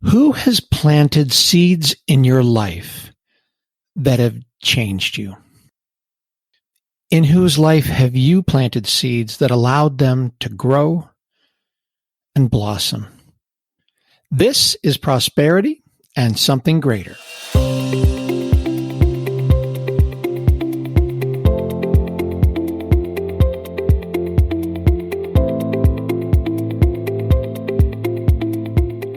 Who has planted seeds in your life that have changed you? In whose life have you planted seeds that allowed them to grow and blossom? This is prosperity and something greater.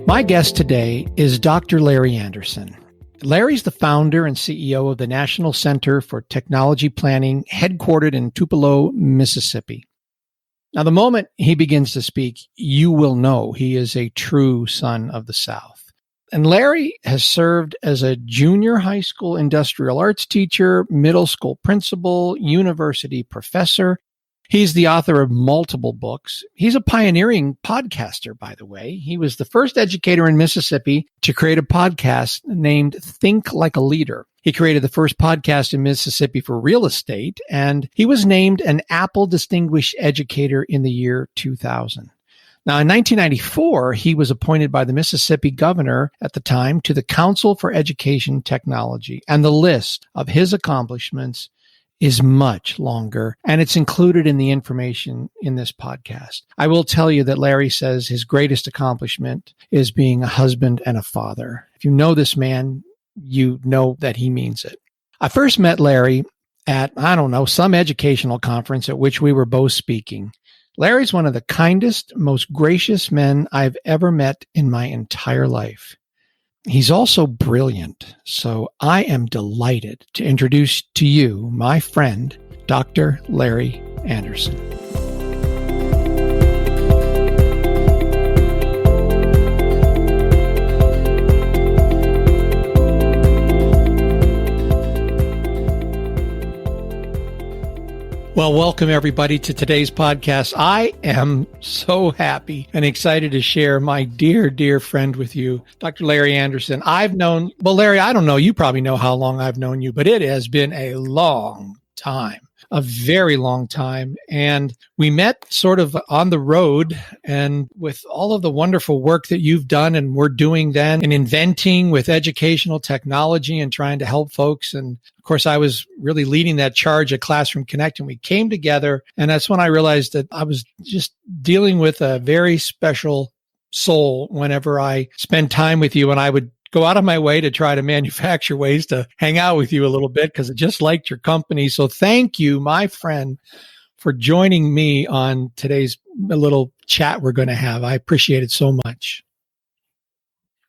My guest today is Dr. Larry Anderson. Larry's the founder and CEO of the National Center for Technology Planning, headquartered in Tupelo, Mississippi. Now, the moment he begins to speak, you will know he is a true son of the South. And Larry has served as a junior high school industrial arts teacher, middle school principal, university professor. He's the author of multiple books. He's a pioneering podcaster, by the way. He was the first educator in Mississippi to create a podcast named Think Like a Leader. He created the first podcast in Mississippi for real estate, and he was named an Apple Distinguished Educator in the year 2000. Now, in 1994, he was appointed by the Mississippi governor at the time to the Council for Education Technology, and the list of his accomplishments is much longer, and it's included in the information in this podcast. I will tell you that Larry says his greatest accomplishment is being a husband and a father. If you know this man, you know that he means it. I first met Larry at, some educational conference at which we were both speaking. Larry's one of the kindest, most gracious men I've ever met in my entire life. He's also brilliant, so I am delighted to introduce to you my friend, Dr. Larry Anderson. Well, welcome everybody to today's podcast. I am so happy and excited to share my dear, dear friend with you, Dr. Larry Anderson. Larry, I don't know, you probably know how long I've known you, but it has been a long time. A very long time. And we met sort of on the road, and with all of the wonderful work that you've done and we're doing then and inventing with educational technology and trying to help folks. And of course, I was really leading that charge at Classroom Connect, and we came together. And that's when I realized that I was just dealing with a very special soul whenever I spend time with you, and I would go out of my way to try to manufacture ways to hang out with you a little bit because I just liked your company. So thank you, my friend, for joining me on today's little chat we're going to have. I appreciate it so much.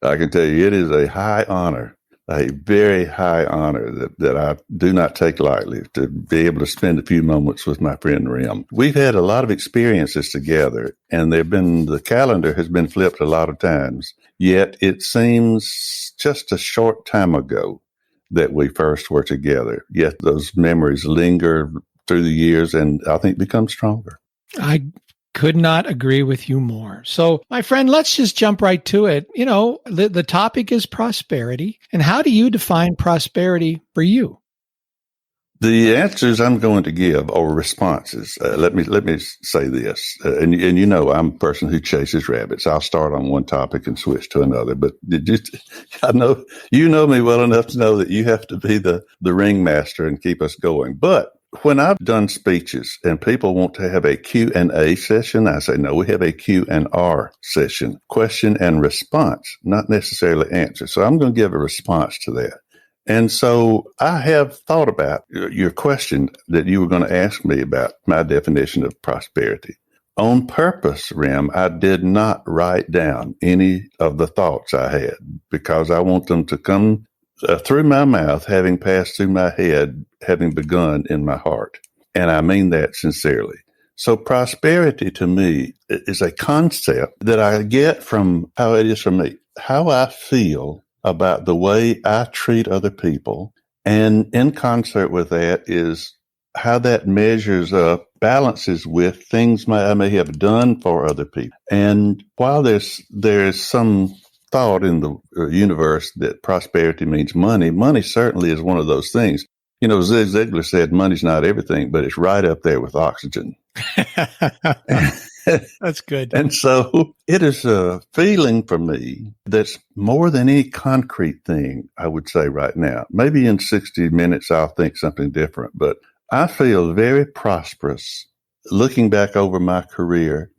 I can tell you it is a high honor, a very high honor that I do not take lightly, to be able to spend a few moments with my friend Rem. We've had a lot of experiences together, and the calendar has been flipped a lot of times. Yet it seems just a short time ago that we first were together. Yet those memories linger through the years and I think become stronger. I could not agree with you more. So, my friend, let's just jump right to it. You know, the topic is prosperity. And how do you define prosperity for you? The answers I'm going to give are responses. Let me say this, and you know I'm a person who chases rabbits. I'll start on one topic and switch to another. But I know you know me well enough to know that you have to be the ringmaster and keep us going. But when I've done speeches and people want to have a Q&A session, I say no. We have a Q&R session, question and response, not necessarily answer. So I'm going to give a response to that. And so I have thought about your question that you were going to ask me about my definition of prosperity. On purpose, Rem, I did not write down any of the thoughts I had because I want them to come through my mouth, having passed through my head, having begun in my heart. And I mean that sincerely. So prosperity to me is a concept that I get from how it is for me, how I feel about the way I treat other people. And in concert with that is how that measures up, balances with things I may have done for other people. And while there's some thought in the universe that prosperity means money, money certainly is one of those things. You know, Zig Ziglar said money's not everything, but it's right up there with oxygen. That's good. And so it is a feeling for me that's more than any concrete thing, I would say right now. Maybe in 60 minutes, I'll think something different, but I feel very prosperous looking back over my career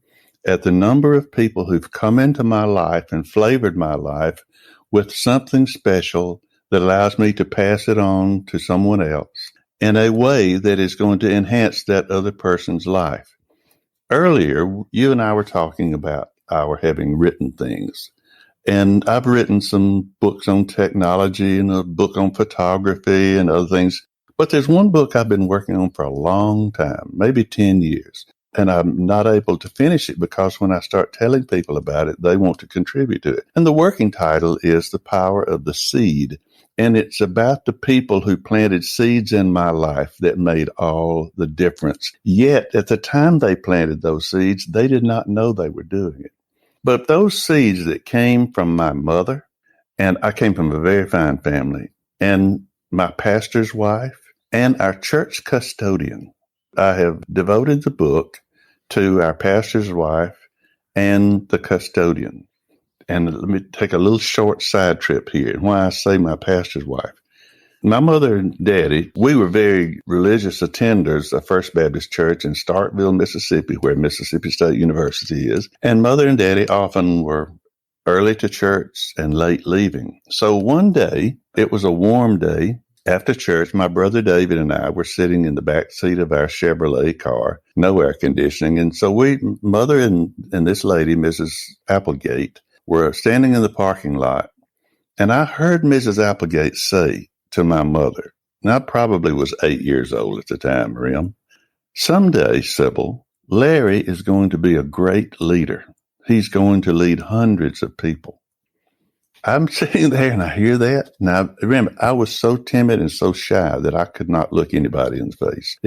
at the number of people who've come into my life and flavored my life with something special that allows me to pass it on to someone else in a way that is going to enhance that other person's life. Earlier, you and I were talking about our having written things. And I've written some books on technology and a book on photography and other things. But there's one book I've been working on for a long time, maybe 10 years. And I'm not able to finish it because when I start telling people about it, they want to contribute to it. And the working title is The Power of the Seed. And it's about the people who planted seeds in my life that made all the difference. Yet, at the time they planted those seeds, they did not know they were doing it. But those seeds that came from my mother, and I came from a very fine family, and my pastor's wife, and our church custodian, I have devoted the book to our pastor's wife and the custodian. And let me take a little short side trip here. And why I say my pastor's wife. My mother and daddy, we were very religious attenders of First Baptist Church in Starkville, Mississippi, where Mississippi State University is. And mother and daddy often were early to church and late leaving. So one day, it was a warm day. After church, my brother David and I were sitting in the back seat of our Chevrolet car, no air conditioning. And so mother and this lady, Mrs. Applegate, were standing in the parking lot. And I heard Mrs. Applegate say to my mother, and I probably was 8 years old at the time, Rim, someday, Sybil, Larry is going to be a great leader. He's going to lead hundreds of people. I'm sitting there and I hear that. Now, remember, I was so timid and so shy that I could not look anybody in the face.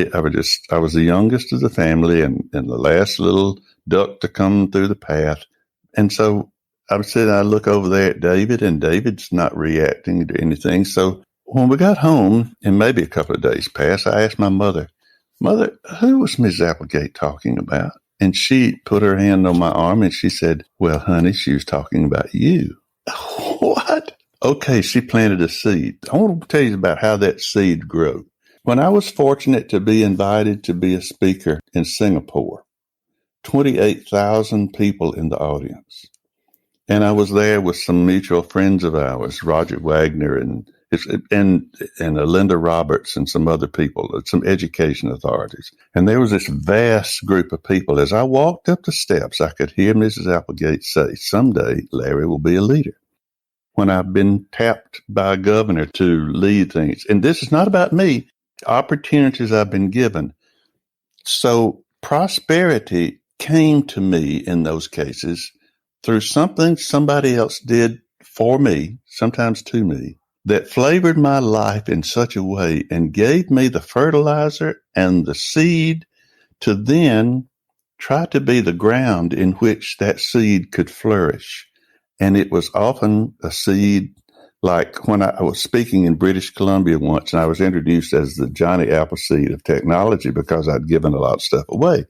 I was the youngest of the family and the last little duck to come through the path. And so I'm sitting, I look over there at David, and David's not reacting to anything. So when we got home, and maybe a couple of days passed, I asked my mother, who was Ms. Applegate talking about? And she put her hand on my arm and she said, well, honey, she was talking about you. What? Okay, she planted a seed. I want to tell you about how that seed grew. When I was fortunate to be invited to be a speaker in Singapore, 28,000 people in the audience. And I was there with some mutual friends of ours, Roger Wagner and Linda Roberts and some other people, some education authorities. And there was this vast group of people. As I walked up the steps, I could hear Mrs. Applegate say, someday Larry will be a leader. When I've been tapped by a governor to lead things, and this is not about me, opportunities I've been given. So prosperity came to me in those cases through something somebody else did for me, sometimes to me, that flavored my life in such a way and gave me the fertilizer and the seed to then try to be the ground in which that seed could flourish. And it was often a seed, like when I was speaking in British Columbia once, and I was introduced as the Johnny Appleseed of technology because I'd given a lot of stuff away.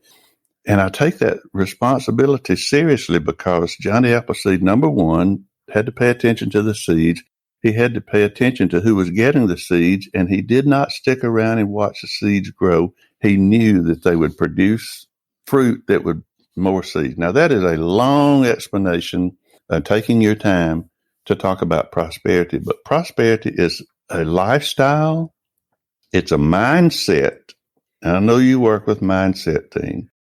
And I take that responsibility seriously because Johnny Appleseed, number one, had to pay attention to the seeds. He had to pay attention to who was getting the seeds, and he did not stick around and watch the seeds grow. He knew that they would produce fruit that would more seeds. Now, that is a long explanation, taking your time to talk about prosperity. But prosperity is a lifestyle. It's a mindset. And I know you work with mindset team.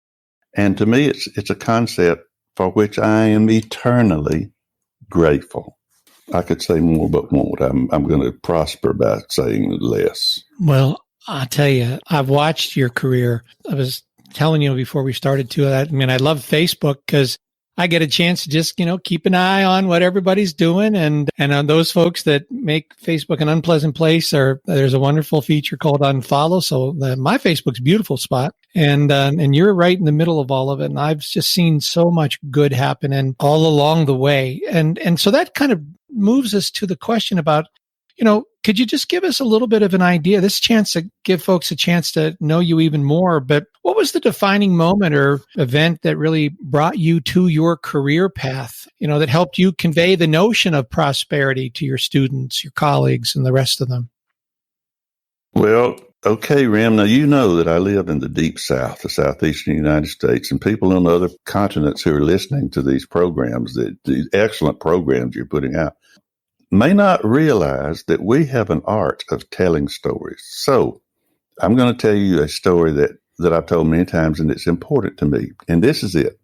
And to me, it's a concept for which I am eternally grateful. I could say more, but won't. I'm going to prosper by saying less. Well, I'll tell you, I've watched your career. I was telling you before we started too. I mean, I love Facebook because I get a chance to just, keep an eye on what everybody's doing. And on those folks that make Facebook an unpleasant place, there's a wonderful feature called unfollow. So my Facebook's a beautiful spot. And you're right in the middle of all of it. And I've just seen so much good happening all along the way. And so that kind of moves us to the question about, Could you just give us a little bit of an idea? This chance to give folks a chance to know you even more, but what was the defining moment or event that really brought you to your career path, that helped you convey the notion of prosperity to your students, your colleagues, and the rest of them? Well, okay, Ram. Now, you know that I live in the deep South, the southeastern United States, and people on other continents who are listening to these programs, the excellent programs you're putting out, may not realize that we have an art of telling stories. So I'm going to tell you a story that I've told many times, and it's important to me. And this is it.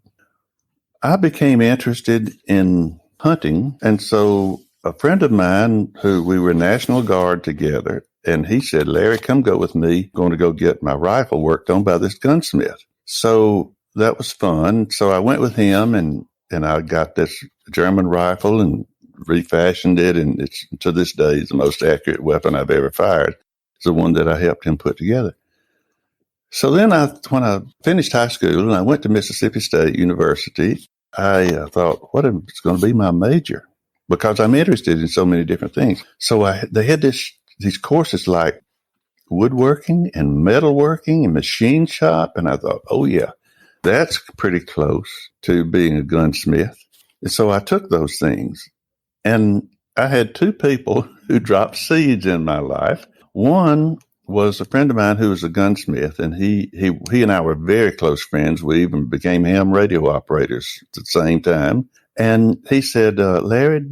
I became interested in hunting. And so a friend of mine who we were National Guard together, and he said, Larry, come go with me. I'm going to go get my rifle worked on by this gunsmith. So that was fun. So I went with him and I got this German rifle and refashioned it, and it's to this day is the most accurate weapon I've ever fired. It's the one that I helped him put together. So then when I finished high school and I went to Mississippi State University, I thought, what is going to be my major? Because I'm interested in so many different things. So they had these courses like woodworking and metalworking and machine shop. And I thought, oh yeah, that's pretty close to being a gunsmith. And so I took those things. And I had two people who dropped seeds in my life. One was a friend of mine who was a gunsmith, and he and I were very close friends. We even became ham radio operators at the same time. And he said, Larry,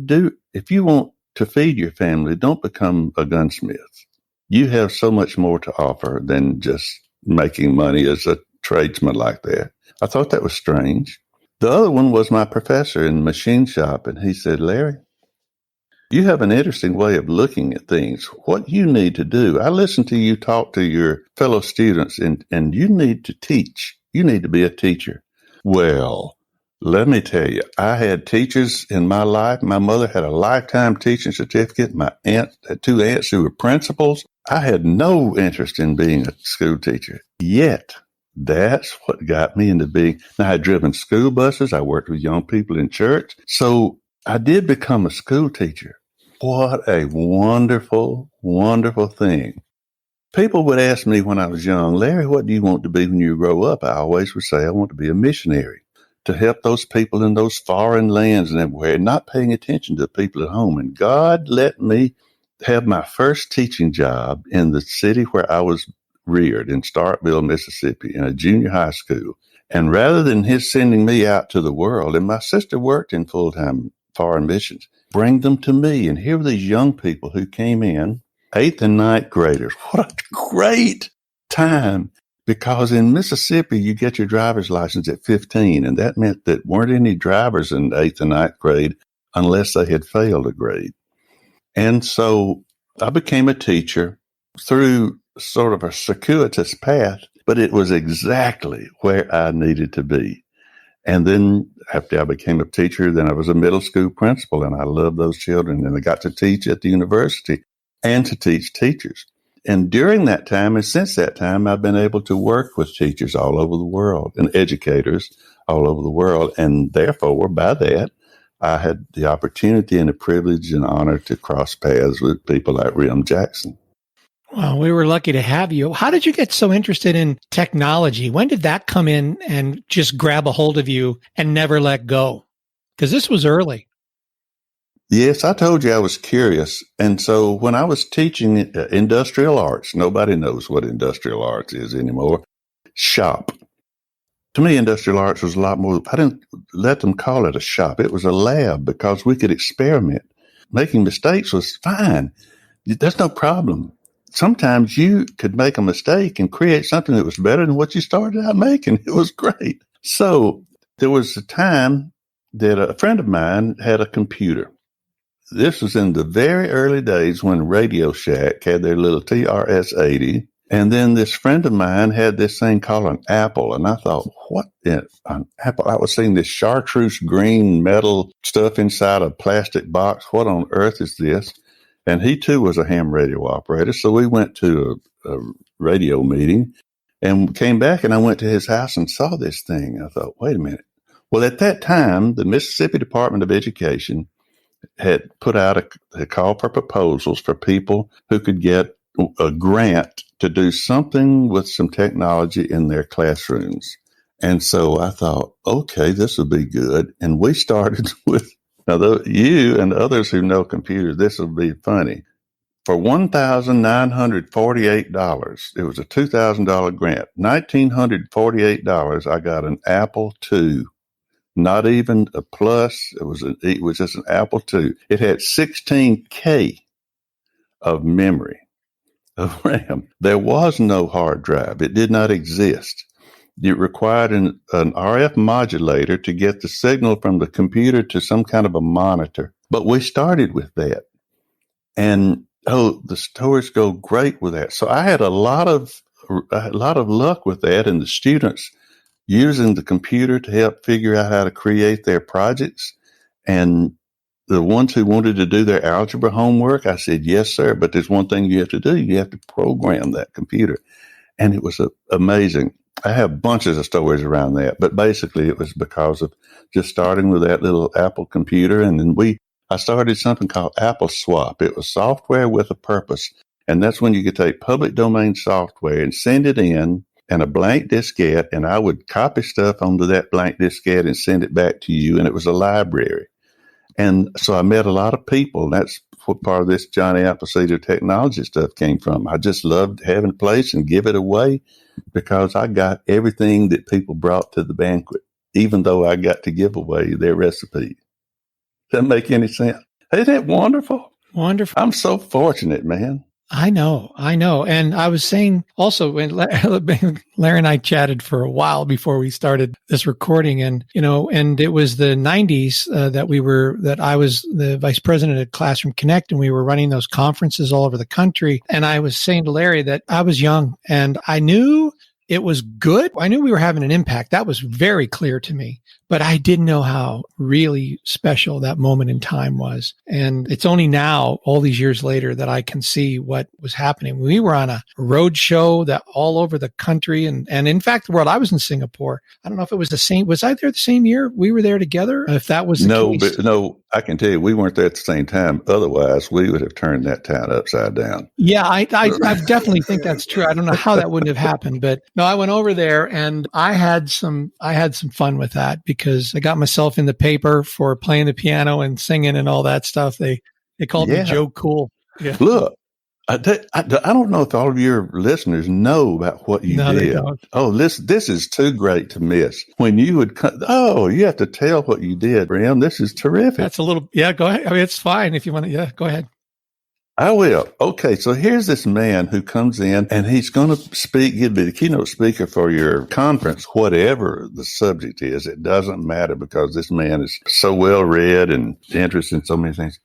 if you want to feed your family, don't become a gunsmith. You have so much more to offer than just making money as a tradesman like that. I thought that was strange. The other one was my professor in machine shop, and he said, Larry, you have an interesting way of looking at things. What you need to do, I listen to you talk to your fellow students, and you need to teach. You need to be a teacher. Well, let me tell you, I had teachers in my life. My mother had a lifetime teaching certificate. My aunt had two aunts who were principals. I had no interest in being a school teacher. Yet, that's what got me into being. Now, I had driven school buses. I worked with young people in church. So I did become a school teacher. What a wonderful, wonderful thing. People would ask me when I was young, Larry, what do you want to be when you grow up? I always would say, I want to be a missionary, to help those people in those foreign lands and everywhere, not paying attention to the people at home. And God let me have my first teaching job in the city where I was reared, in Starkville, Mississippi, in a junior high school. And rather than his sending me out to the world, and my sister worked in full-time foreign missions, bring them to me. And here were these young people who came in, 8th and 9th graders. What a great time. Because in Mississippi, you get your driver's license at 15, and that meant that weren't any drivers in 8th and 9th grade unless they had failed a grade. And so I became a teacher through sort of a circuitous path, but it was exactly where I needed to be. And then after I became a teacher, then I was a middle school principal, and I loved those children, and I got to teach at the university and to teach teachers. And during that time, and since that time, I've been able to work with teachers all over the world and educators all over the world. And therefore, by that, I had the opportunity and the privilege and honor to cross paths with people like Rem Jackson. Well, we were lucky to have you. How did you get so interested in technology? When did that come in and just grab a hold of you and never let go? Because this was early. Yes, I told you I was curious. And so when I was teaching industrial arts, nobody knows what industrial arts is anymore. Shop. To me, industrial arts was a lot more. I didn't let them call it a shop. It was a lab because we could experiment. Making mistakes was fine. There's no problem. Sometimes you could make a mistake and create something that was better than what you started out making. It was great. So there was a time that a friend of mine had a computer. This was in the very early days when Radio Shack had their little TRS-80. And then this friend of mine had this thing called an Apple. And I thought, what in an Apple? I was seeing this chartreuse green metal stuff inside a plastic box. What on earth is this? And he too was a ham radio operator. So we went to a radio meeting and came back, and I went to his house and saw this thing. I thought, wait a minute. Well, at that time, the Mississippi Department of Education had put out a call for proposals for people who could get a grant to do something with some technology in their classrooms. And so I thought, okay, this will be good. And we started with, now you and others who know computers, this will be funny. For $1,948, it was a $2,000 grant. $1,948, I got an Apple II. Not even a plus. It was just an Apple II. It had 16K of memory, of RAM. There was no hard drive. It did not exist. It required an RF modulator to get the signal from the computer to some kind of a monitor. But we started with that. And the stories go great with that. So I had a lot of luck with that, and the students using the computer to help figure out how to create their projects. And the ones who wanted to do their algebra homework, I said, yes, sir, but there's one thing you have to do. You have to program that computer. And it was amazing. I have bunches of stories around that, but basically it was because of just starting with that little Apple computer. And then I started something called Apple Swap. It was software with a purpose. And that's when you could take public domain software and send it in and a blank diskette, and I would copy stuff onto that blank diskette and send it back to you, and it was a library. And so I met a lot of people. That's what part of this Johnny Appleseed technology stuff came from. I just loved having a place and give it away because I got everything that people brought to the banquet, even though I got to give away their recipe. Does that make any sense? Isn't that wonderful? Wonderful. I'm so fortunate, man. I know. And I was saying also when Larry and I chatted for a while before we started this recording, and it was the 90s that I was the vice president at Classroom Connect, and we were running those conferences all over the country. And I was saying to Larry that I was young and I knew it was good. I knew we were having an impact. That was very clear to me, but I didn't know how really special that moment in time was. And it's only now, all these years later, that I can see what was happening. We were on a road show that all over the country and in fact, the world. I was in Singapore. I don't know if it was the same. Was I there the same year we were there together? If that was the case. No, I can tell you we weren't there at the same time. Otherwise, we would have turned that town upside down. Yeah, I definitely think that's true. I don't know how that wouldn't have happened, but no, I went over there and I had some fun with that because I got myself in the paper for playing the piano and singing and all that stuff. They called me Joe Cool. Yeah. Look, I don't know if all of your listeners know about what you did. They don't. Oh, this is too great to miss. When you would you have to tell what you did, Bram. This is terrific. That's a little, yeah, go ahead. I mean, it's fine if you want to, yeah, go ahead. I will. Okay, so here's this man who comes in and he's going to speak. He'll be the keynote speaker for your conference, whatever the subject is. It doesn't matter because this man is so well read and interested in so many things.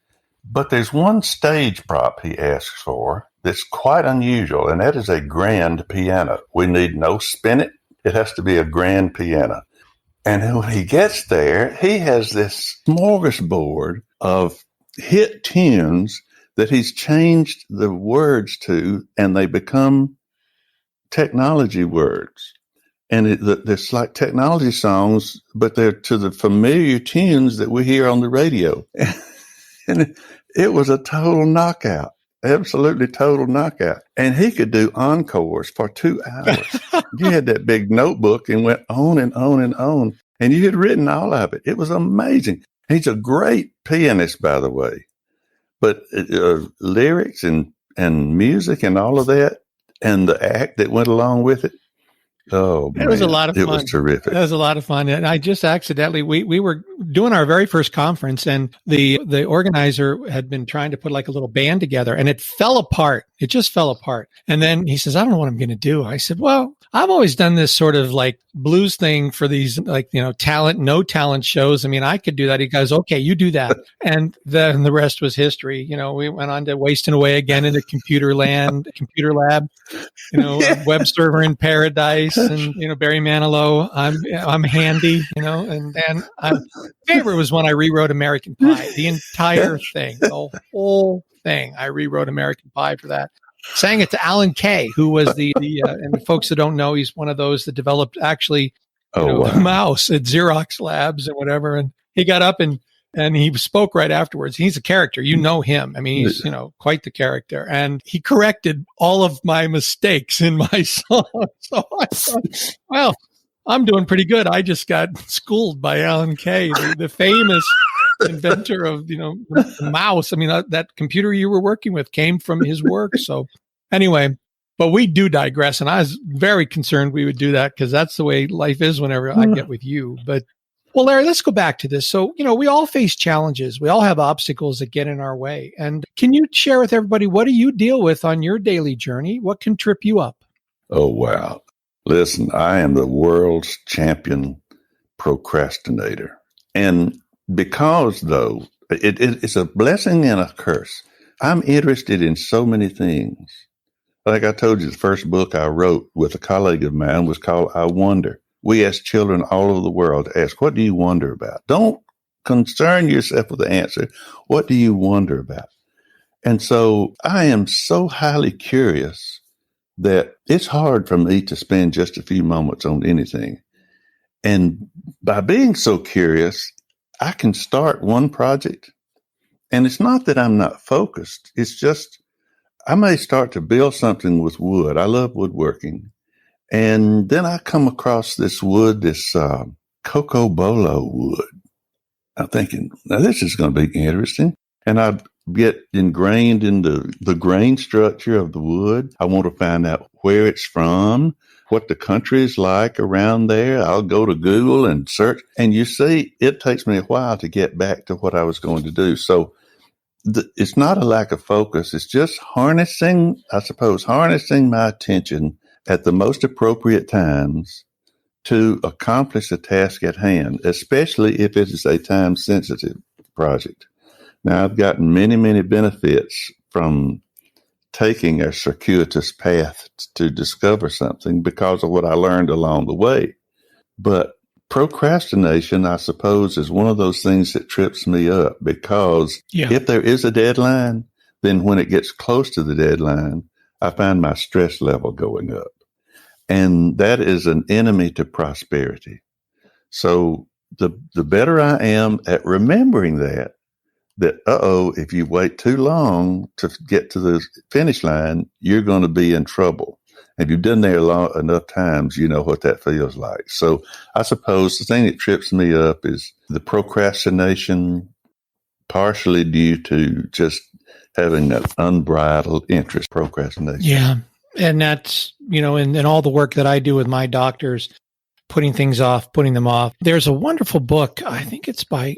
But there's one stage prop he asks for that's quite unusual, and that is a grand piano. We need no spinet. It has to be a grand piano. And when he gets there, he has this smorgasbord of hit tunes that he's changed the words to, and they become technology words. And there's like technology songs, but they're to the familiar tunes that we hear on the radio. And it was a total knockout, absolutely total knockout. And he could do encores for 2 hours. You had that big notebook and went on and on and on. And you had written all of it. It was amazing. He's a great pianist, by the way. But lyrics and music and all of that, and the act that went along with it. Oh, man. It was a lot of fun. It was terrific. It was a lot of fun. And I just accidentally, we were doing our very first conference, and the organizer had been trying to put like a little band together, and it fell apart. It just fell apart. And then he says, I don't know what I'm going to do. I said, well, I've always done this sort of like blues thing for these no talent shows. I mean, I could do that. He goes, okay, you do that. And then the rest was history. We went on to Wasting Away again into computer lab, web server in paradise, and, Barry Manilow, I'm handy, and my favorite was when I rewrote American Pie, the entire thing, the whole thing. I rewrote American Pie for that. Sang it to Alan Kay, who was and folks that don't know, he's one of those that developed actually the mouse at Xerox Labs and whatever. And he got up and And he spoke right afterwards. He's a character. You know him. I mean, he's, quite the character. And he corrected all of my mistakes in my song. So I thought, well, I'm doing pretty good. I just got schooled by Alan Kay, the famous inventor of, the mouse. I mean, that computer you were working with came from his work. So anyway, but we do digress. And I was very concerned we would do that because that's the way life is whenever I get with you. But well, Larry, let's go back to this. So, we all face challenges. We all have obstacles that get in our way. And can you share with everybody, what do you deal with on your daily journey? What can trip you up? Oh, wow. Listen, I am the world's champion procrastinator. And because, though, it's a blessing and a curse, I'm interested in so many things. Like I told you, the first book I wrote with a colleague of mine was called I Wonder. We ask children all over the world to ask, what do you wonder about? Don't concern yourself with the answer. What do you wonder about? And so I am so highly curious that it's hard for me to spend just a few moments on anything. And by being so curious, I can start one project. And it's not that I'm not focused. It's just I may start to build something with wood. I love woodworking. And then I come across this wood, this cocoa bolo wood. I'm thinking, now this is going to be interesting. And I get ingrained into the grain structure of the wood. I want to find out where it's from, what the country is like around there. I'll go to Google and search. And you see, it takes me a while to get back to what I was going to do. So it's not a lack of focus. It's just harnessing my attention at the most appropriate times to accomplish a task at hand, especially if it is a time-sensitive project. Now, I've gotten many, many benefits from taking a circuitous path to discover something because of what I learned along the way. But procrastination, I suppose, is one of those things that trips me up because if there is a deadline, then when it gets close to the deadline, I find my stress level going up. And that is an enemy to prosperity. So the better I am at remembering that if you wait too long to get to the finish line, you're going to be in trouble. If you've done there enough times, you know what that feels like. So I suppose the thing that trips me up is the procrastination, partially due to just having that unbridled interest, procrastination. Yeah. And that's, in all the work that I do with my doctors, putting them off. There's a wonderful book. I think it's by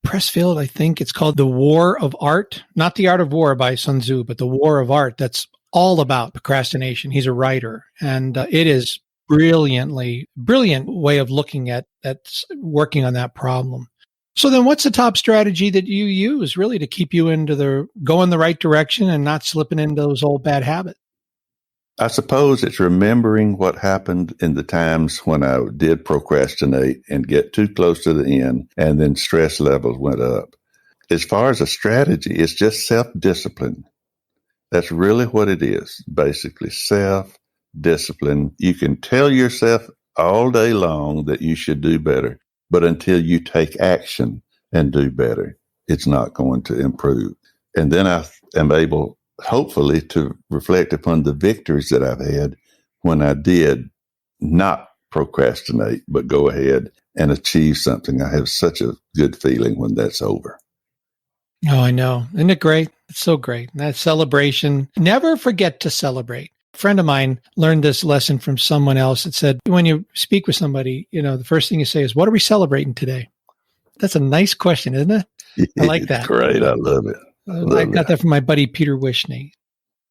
Pressfield. I think it's called The War of Art, not The Art of War by Sun Tzu, but The War of Art. That's all about procrastination. He's a writer, and it is brilliant way of looking at working on that problem. So then what's the top strategy that you use really to keep you go in the right direction and not slipping into those old bad habits? I suppose it's remembering what happened in the times when I did procrastinate and get too close to the end, and then stress levels went up. As far as a strategy, it's just self-discipline. That's really what it is, basically, self-discipline. You can tell yourself all day long that you should do better, but until you take action and do better, it's not going to improve. And then I am able, hopefully, to reflect upon the victories that I've had when I did not procrastinate, but go ahead and achieve something. I have such a good feeling when that's over. Oh, I know. Isn't it great? It's so great. And that celebration, never forget to celebrate. A friend of mine learned this lesson from someone else. It said, when you speak with somebody, the first thing you say is, what are we celebrating today? That's a nice question, isn't it? I like that. Great. I love it. I got that from my buddy, Peter Wishney.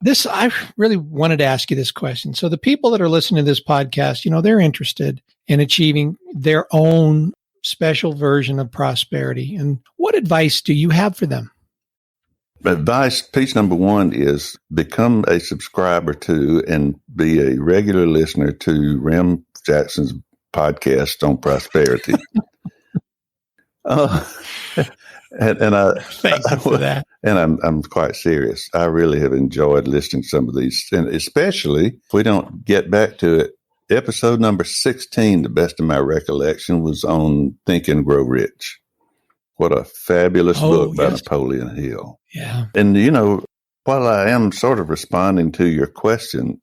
I really wanted to ask you this question. So the people that are listening to this podcast, they're interested in achieving their own special version of prosperity. And what advice do you have for them? Advice, piece number one is become a subscriber to and be a regular listener to Rem Jackson's podcast on prosperity. And I thank you for that. And I'm quite serious. I really have enjoyed listening to some of these, and especially if we don't get back to it. Episode number 16, the best of my recollection, was on Think and Grow Rich. What a fabulous Oh, book by yes. Napoleon Hill. Yeah. And, while I am sort of responding to your question,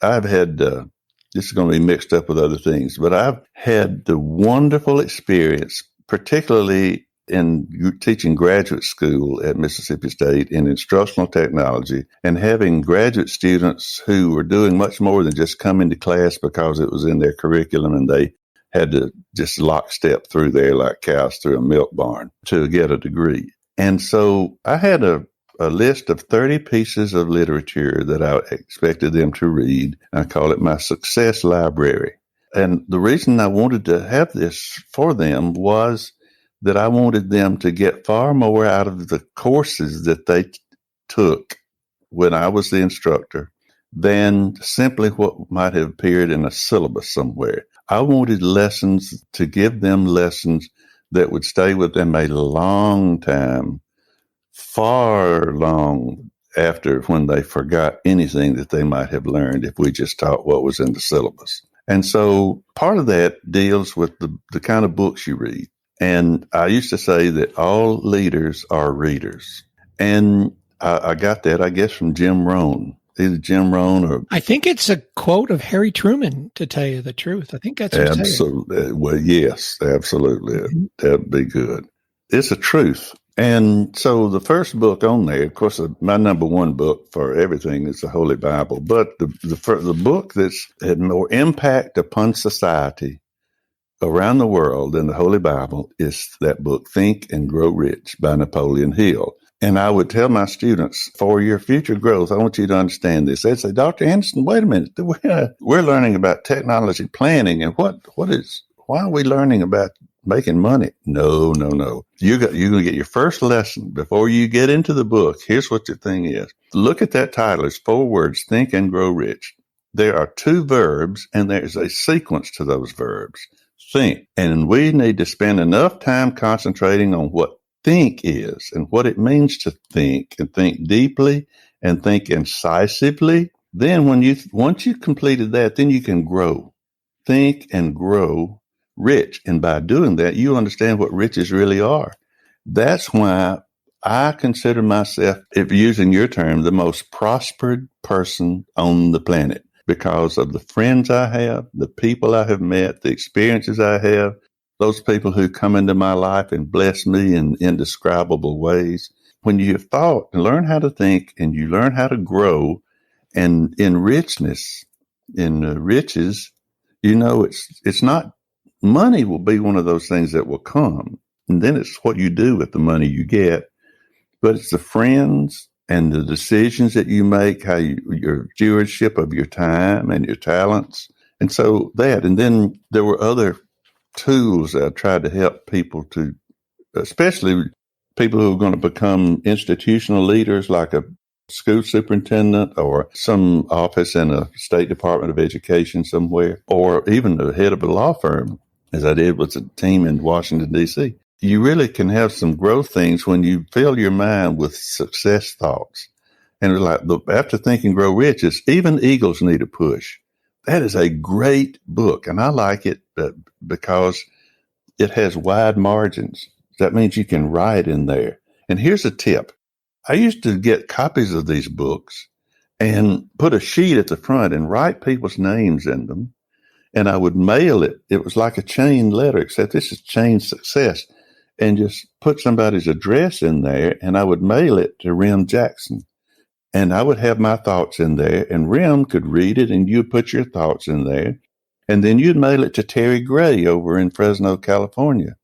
I've had, this is going to be mixed up with other things, but I've had the wonderful experience, particularly in teaching graduate school at Mississippi State in instructional technology and having graduate students who were doing much more than just come into class because it was in their curriculum and they had to just lockstep through there like cows through a milk barn to get a degree. And so I had a list of 30 pieces of literature that I expected them to read. I call it my success library. And the reason I wanted to have this for them was that I wanted them to get far more out of the courses that they took when I was the instructor than simply what might have appeared in a syllabus somewhere. I wanted lessons to give them lessons that would stay with them a long time, far long after when they forgot anything that they might have learned if we just taught what was in the syllabus. And so part of that deals with the kind of books you read. And I used to say that all leaders are readers. And I got that, I guess, from Jim Rohn. Either Jim Rohn or... I think it's a quote of Harry Truman, to tell you the truth. I think that's what absolutely. Well, yes, absolutely. Mm-hmm. That'd be good. It's a truth. And so the first book on there, of course, my number one book for everything is the Holy Bible. But the book that's had more impact upon society around the world than the Holy Bible is that book, Think and Grow Rich by Napoleon Hill. And I would tell my students, for your future growth, I want you to understand this. They'd say, Dr. Anderson, wait a minute. We're learning about technology planning. And why are we learning about making money? No. You're going to get your first lesson before you get into the book. Here's what your thing is. Look at that title. It's 4 words, Think and Grow Rich. There are 2 verbs, and there's a sequence to those verbs. Think. And we need to spend enough time concentrating on what think is and what it means to think and think deeply and think incisively. Then once you've completed that, then you can grow. Think and grow rich. And by doing that, you understand what riches really are. That's why I consider myself, if using your term, the most prospered person on the planet because of the friends I have, the people I have met, the experiences I have, those people who come into my life and bless me in indescribable ways. When you have thought and learn how to think and you learn how to grow and in richness, in riches, it's not money will be one of those things that will come. And then it's what you do with the money you get, but it's the friends and the decisions that you make, your stewardship of your time and your talents. And so and then there were other tools that I tried to help people to, especially people who are going to become institutional leaders like a school superintendent or some office in a State Department of Education somewhere, or even the head of a law firm, as I did with a team in Washington, D.C. You really can have some growth things when you fill your mind with success thoughts. And it's like, after Think and Grow Rich, even eagles need a push. That is a great book, and I like it because it has wide margins. That means you can write in there. And here's a tip. I used to get copies of these books and put a sheet at the front and write people's names in them, and I would mail it. It was like a chain letter, except this is chain success, and just put somebody's address in there, and I would mail it to Rem Jackson. And I would have my thoughts in there, and Rem could read it, and you'd put your thoughts in there. And then you'd mail it to Terry Gray over in Fresno, California.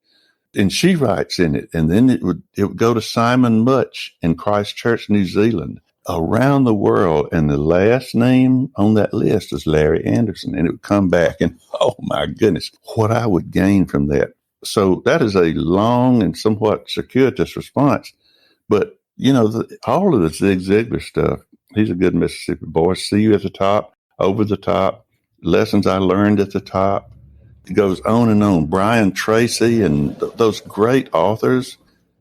And she writes in it. And then it would go to Simon Much in Christchurch, New Zealand, around the world. And the last name on that list was Larry Anderson. And it would come back. And oh, my goodness, what I would gain from that. So that is a long and somewhat circuitous response. But all of the Zig Ziglar stuff, he's a good Mississippi boy. See you at the top, over the top, lessons I learned at the top. It goes on and on. Brian Tracy and those great authors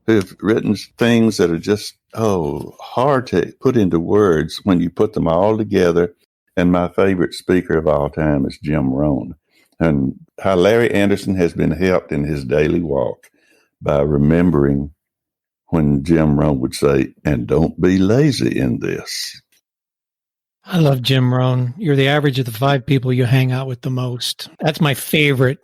who have written things that are just, hard to put into words when you put them all together. And my favorite speaker of all time is Jim Rohn. And how Larry Anderson has been helped in his daily walk by remembering when Jim Rohn would say, and don't be lazy in this. I love Jim Rohn. You're the average of the 5 people you hang out with the most. That's my favorite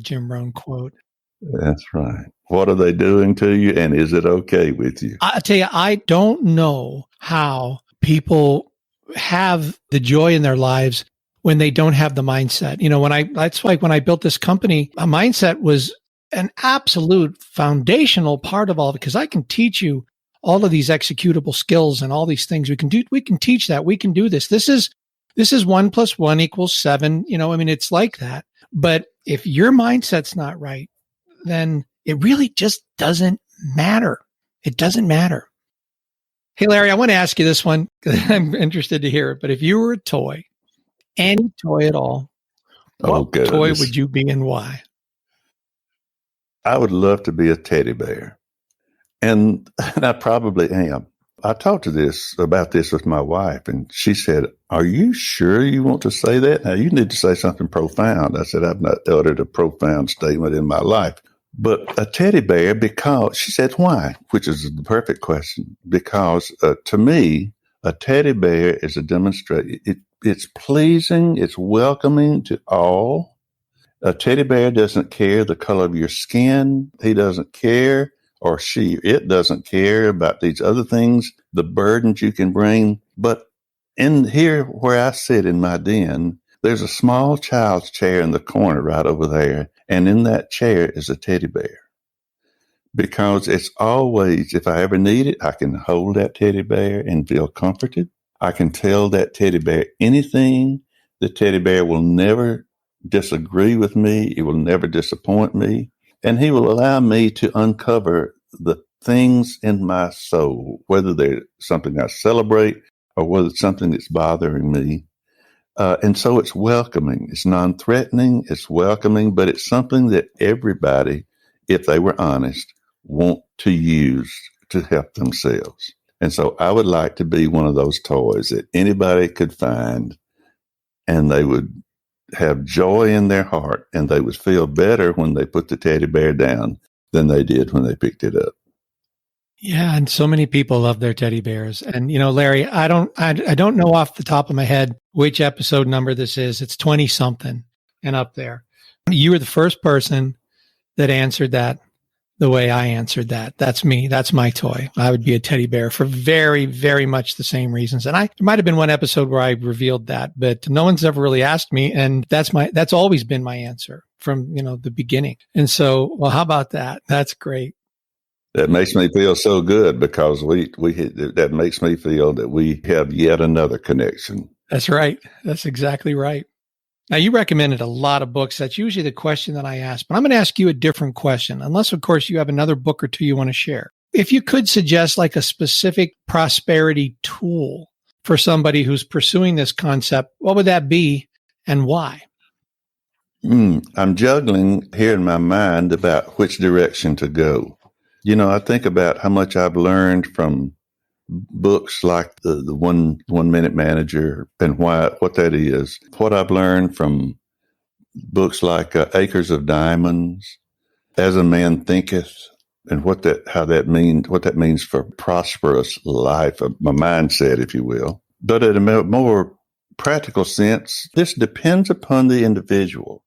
Jim Rohn quote. That's right. What are they doing to you, and is it okay with you? I tell you, I don't know how people have the joy in their lives when they don't have the mindset. That's like when I built this company, a mindset was an absolute foundational part of all of it, because I can teach you all of these executable skills and all these things we can do. We can teach that. We can do this. This is 1 + 1 = 7. It's like that. But if your mindset's not right, then it really just doesn't matter. It doesn't matter. Hey, Larry, I want to ask you this one. I'm interested to hear it. But if you were a toy, any toy at all, what toy would you be and why? I would love to be a teddy bear. And I probably am. I talked about this with my wife, and she said, "Are you sure you want to say that? Now, you need to say something profound." I said, "I've not uttered a profound statement in my life." But a teddy bear, because she said, "Why?" Which is the perfect question. Because to me, a teddy bear is a demonstration. It's pleasing. It's welcoming to all. A teddy bear doesn't care the color of your skin. He doesn't care, or it doesn't care about these other things, the burdens you can bring. But in here where I sit in my den, there's a small child's chair in the corner right over there. And in that chair is a teddy bear. Because it's always, if I ever need it, I can hold that teddy bear and feel comforted. I can tell that teddy bear anything. The teddy bear will never disagree with me. It will never disappoint me. And he will allow me to uncover the things in my soul, whether they're something I celebrate or whether it's something that's bothering me. And so it's welcoming. It's non-threatening. It's welcoming, but it's something that everybody, if they were honest, want to use to help themselves. And so I would like to be one of those toys that anybody could find, and they would have joy in their heart, and they would feel better when they put the teddy bear down than they did when they picked it up. Yeah, and so many people love their teddy bears. And Larry, I don't know off the top of my head which episode number this is. It's 20 something and up there. You were the first person that answered that the way I answered that. That's me. That's my toy. I would be a teddy bear for very, very much the same reasons. And there might have been one episode where I revealed that, but no one's ever really asked me. And that's always been my answer from, the beginning. And so, well, how about that? That's great. That makes me feel so good, because that makes me feel that we have yet another connection. That's right. That's exactly right. Now, you recommended a lot of books. That's usually the question that I ask, but I'm going to ask you a different question, unless, of course, you have another book or two you want to share. If you could suggest like a specific prosperity tool for somebody who's pursuing this concept, what would that be and why? I'm juggling here in my mind about which direction to go. I think about how much I've learned from books like the 1 Minute Manager and what that is. What I've learned from books like Acres of Diamonds, As a Man Thinketh, and what that means for prosperous life, my mindset, if you will. But in a more practical sense, this depends upon the individual.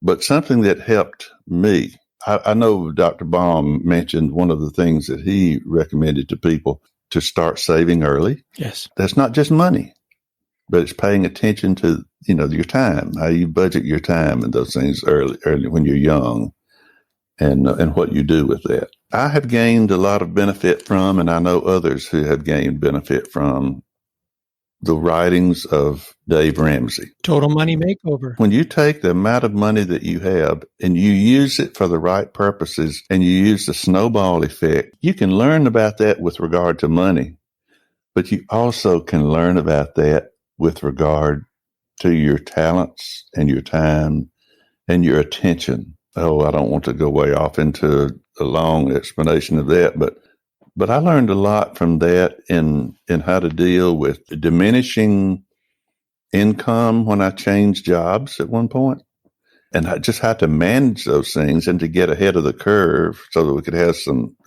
But something that helped me, I know Dr. Baum mentioned one of the things that he recommended to people to start saving early. Yes. That's not just money, but it's paying attention to, your time, how you budget your time and those things early when you're young, and what you do with that. I have gained a lot of benefit from, and I know others who have gained benefit from, the writings of Dave Ramsey. Total Money Makeover. When you take the amount of money that you have and you use it for the right purposes, and you use the snowball effect, you can learn about that with regard to money, but you also can learn about that with regard to your talents and your time and your attention. Oh, I don't want to go way off into a long explanation of that, but I learned a lot from that in how to deal with diminishing income when I changed jobs at one point. just how to manage those things and to get ahead of the curve so that we could have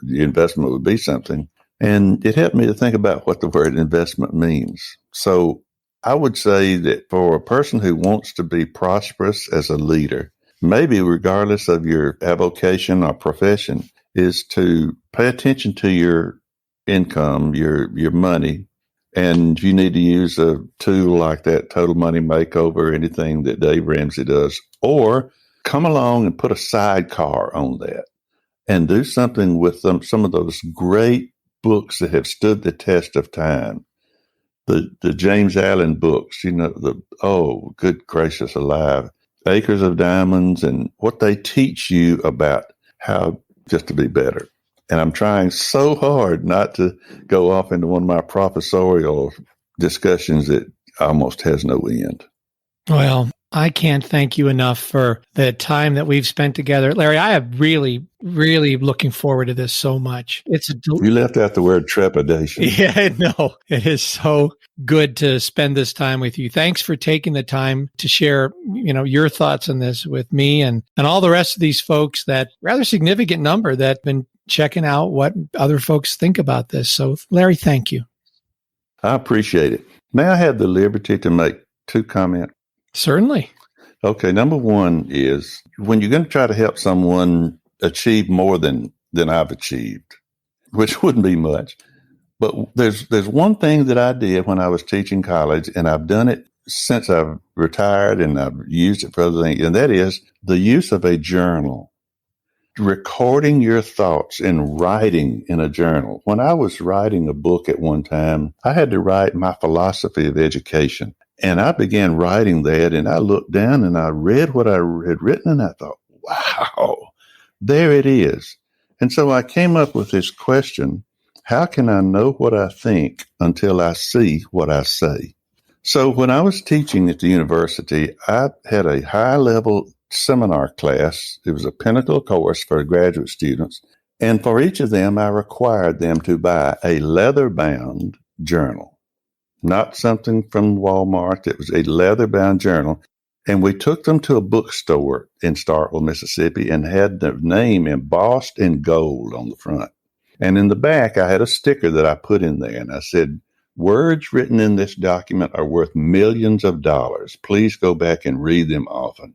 the investment would be something. And it helped me to think about what the word investment means. So I would say that for a person who wants to be prosperous as a leader, maybe regardless of your avocation or profession, is to pay attention to your income, your money. And you need to use a tool like that Total Money Makeover, anything that Dave Ramsey does, or come along and put a sidecar on that and do something with some of those great books that have stood the test of time. The James Allen books, good gracious alive, Acres of Diamonds, and what they teach you about how just to be better. And I'm trying so hard not to go off into one of my professorial discussions that almost has no end. Well, I can't thank you enough for the time that we've spent together. Larry, I am really, really looking forward to this so much. You left out the word trepidation. Yeah, no, it is so good to spend this time with you. Thanks for taking the time to share, your thoughts on this with me and all the rest of these folks, that rather significant number that have been checking out what other folks think about this. So, Larry, thank you. I appreciate it. May I have the liberty to make 2 comments? Certainly. Okay. Number one is when you're going to try to help someone achieve more than I've achieved, which wouldn't be much. But there's one thing that I did when I was teaching college, and I've done it since I've retired, and I've used it for other things, and that is the use of a journal. Recording your thoughts and writing in a journal. When I was writing a book at one time, I had to write my philosophy of education. And I began writing that, and I looked down and I read what I had written, and I thought, wow, there it is. And so I came up with this question: how can I know what I think until I see what I say? So when I was teaching at the university, I had a high-level seminar class. It was a pinnacle course for graduate students. And for each of them, I required them to buy a leather-bound journal, not something from Walmart. It was a leather-bound journal. And we took them to a bookstore in Starkville, Mississippi, and had their name embossed in gold on the front. And in the back, I had a sticker that I put in there, and I said, "Words written in this document are worth millions of dollars. Please go back and read them often."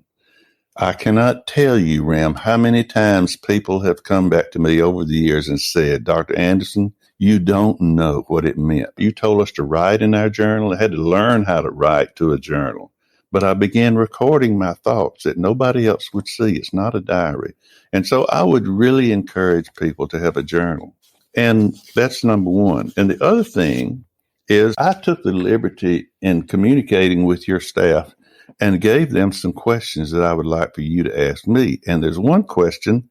I cannot tell you, Ram, how many times people have come back to me over the years and said, "Dr. Anderson, you don't know what it meant. You told us to write in our journal." I had to learn how to write to a journal. But I began recording my thoughts that nobody else would see. It's not a diary. And so I would really encourage people to have a journal. And that's number one. And the other thing is I took the liberty in communicating with your staff and gave them some questions that I would like for you to ask me. And there's one question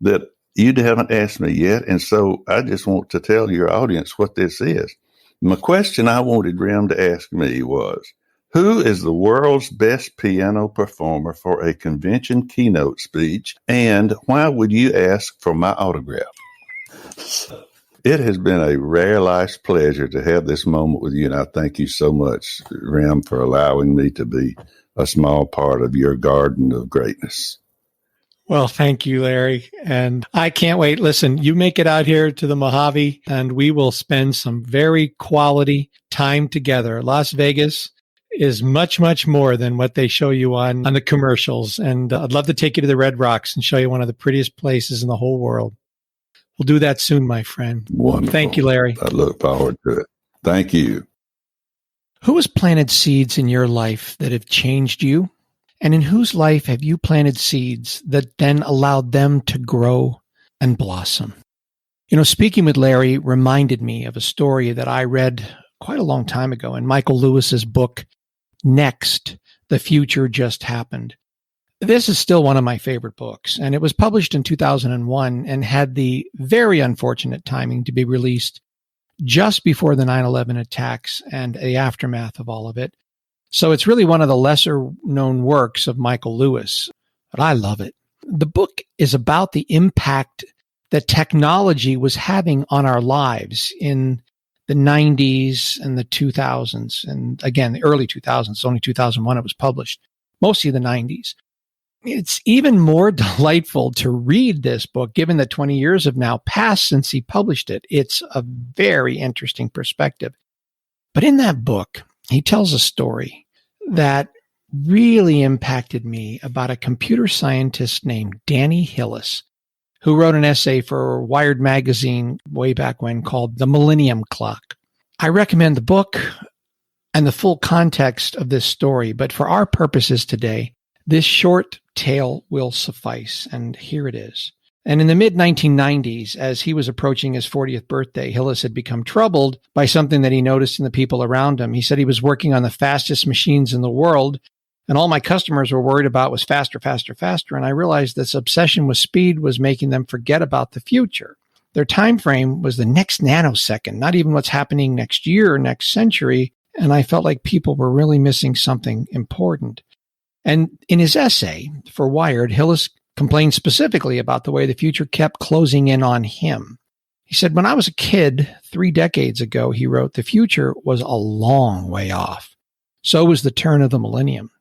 that you haven't asked me yet. And so I just want to tell your audience what this is. My question I wanted Ram to ask me was, who is the world's best piano performer for a convention keynote speech? And why would you ask for my autograph? It has been a rare life's pleasure to have this moment with you, and I thank you so much, Ram, for allowing me to be a small part of your garden of greatness. Well, thank you, Larry. And I can't wait. Listen, you make it out here to the Mojave, and we will spend some very quality time together. Las Vegas is much, much more than what they show you on the commercials. And I'd love to take you to the Red Rocks and show you one of the prettiest places in the whole world. We'll do that soon, my friend. Wonderful. Thank you, Larry. I look forward to it. Thank you. Who has planted seeds in your life that have changed you? And in whose life have you planted seeds that then allowed them to grow and blossom? Speaking with Larry reminded me of a story that I read quite a long time ago in Michael Lewis's book, Next, The Future Just Happened. This is still one of my favorite books, and it was published in 2001 and had the very unfortunate timing to be released just before the 9/11 attacks and the aftermath of all of it. So it's really one of the lesser known works of Michael Lewis, but I love it. The book is about the impact that technology was having on our lives in the 90s and the 2000s. And again, the early 2000s, only 2001 it was published, mostly the 90s. it's even more delightful to read this book, given that 20 years have now passed since he published it. It's a very interesting perspective. But in that book, he tells a story that really impacted me about a computer scientist named Danny Hillis, who wrote an essay for Wired magazine way back when called The Millennium Clock. I recommend the book and the full context of this story, but for our purposes today, this short tale will suffice, and here it is. And in the mid-1990s, as he was approaching his 40th birthday, Hillis had become troubled by something that he noticed in the people around him. He said he was working on the fastest machines in the world, and all my customers were worried about was faster, faster, faster. And I realized this obsession with speed was making them forget about the future. Their time frame was the next nanosecond, not even what's happening next year or next century. And I felt like people were really missing something important. And in his essay for Wired, Hillis complained specifically about the way the future kept closing in on him. He said, when I was a kid 3 decades ago, he wrote, the future was a long way off. So was the turn of the millennium.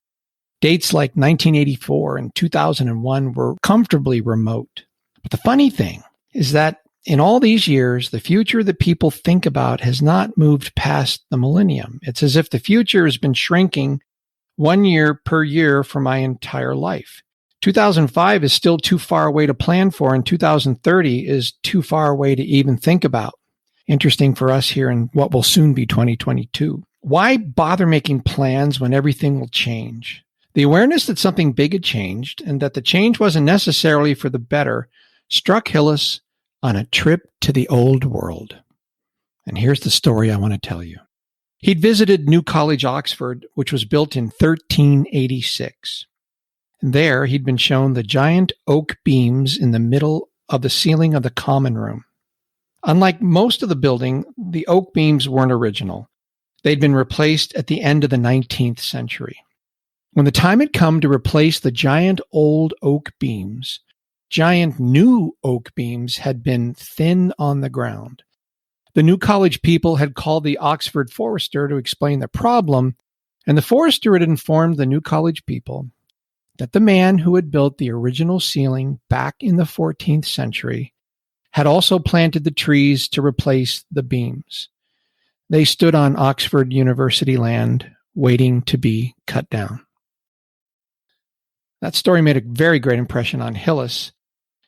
Dates like 1984 and 2001 were comfortably remote. But the funny thing is that in all these years, the future that people think about has not moved past the millennium. It's as if the future has been shrinking 1 year per year for my entire life. 2005 is still too far away to plan for, and 2030 is too far away to even think about. Interesting for us here in what will soon be 2022. Why bother making plans when everything will change? The awareness that something big had changed and that the change wasn't necessarily for the better struck Hillis on a trip to the old world. And here's the story I want to tell you. He'd visited New College, Oxford, which was built in 1386. There, he'd been shown the giant oak beams in the middle of the ceiling of the common room. Unlike most of the building, the oak beams weren't original. They'd been replaced at the end of the 19th century. When the time had come to replace the giant old oak beams, giant new oak beams had been thin on the ground. The New College people had called the Oxford forester to explain the problem, and the forester had informed the New College people that the man who had built the original ceiling back in the 14th century had also planted the trees to replace the beams. They stood on Oxford University land, waiting to be cut down. That story made a very great impression on Hillis.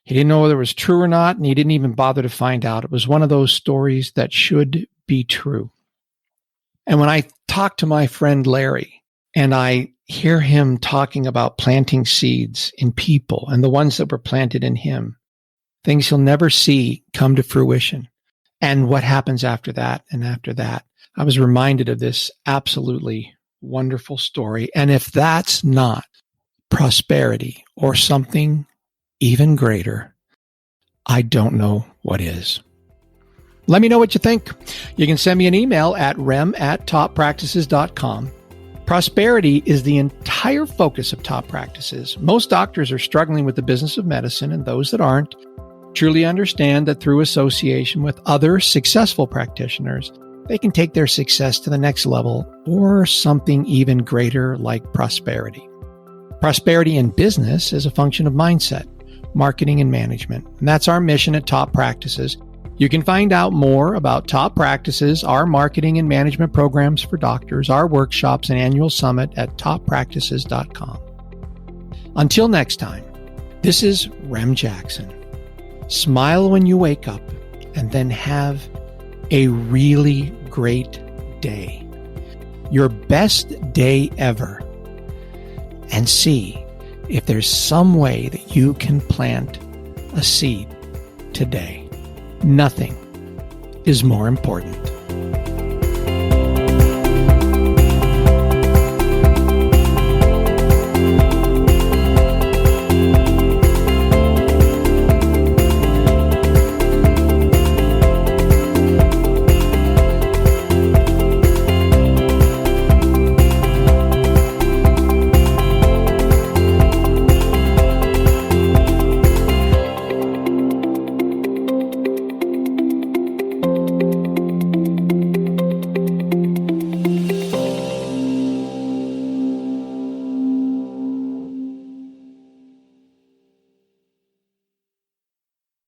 He didn't know whether it was true or not, and he didn't even bother to find out. It was one of those stories that should be true. And when I talk to my friend Larry, and I hear him talking about planting seeds in people and the ones that were planted in him, things he'll never see come to fruition, and what happens after that and after that, I was reminded of this absolutely wonderful story. And if that's not prosperity or something even greater, I don't know what is. Let me know what you think. You can send me an email at rem@toppractices.com. Prosperity is the entire focus of Top Practices. Most doctors are struggling with the business of medicine, and those that aren't truly understand that through association with other successful practitioners, they can take their success to the next level or something even greater like prosperity. Prosperity in business is a function of mindset, marketing, and management. And that's our mission at Top Practices. You can find out more about Top Practices, our marketing and management programs for doctors, our workshops, and annual summit at toppractices.com. Until next time, this is Rem Jackson. Smile when you wake up and then have a really great day. Your best day ever. And see if there's some way that you can plant a seed today. Nothing is more important.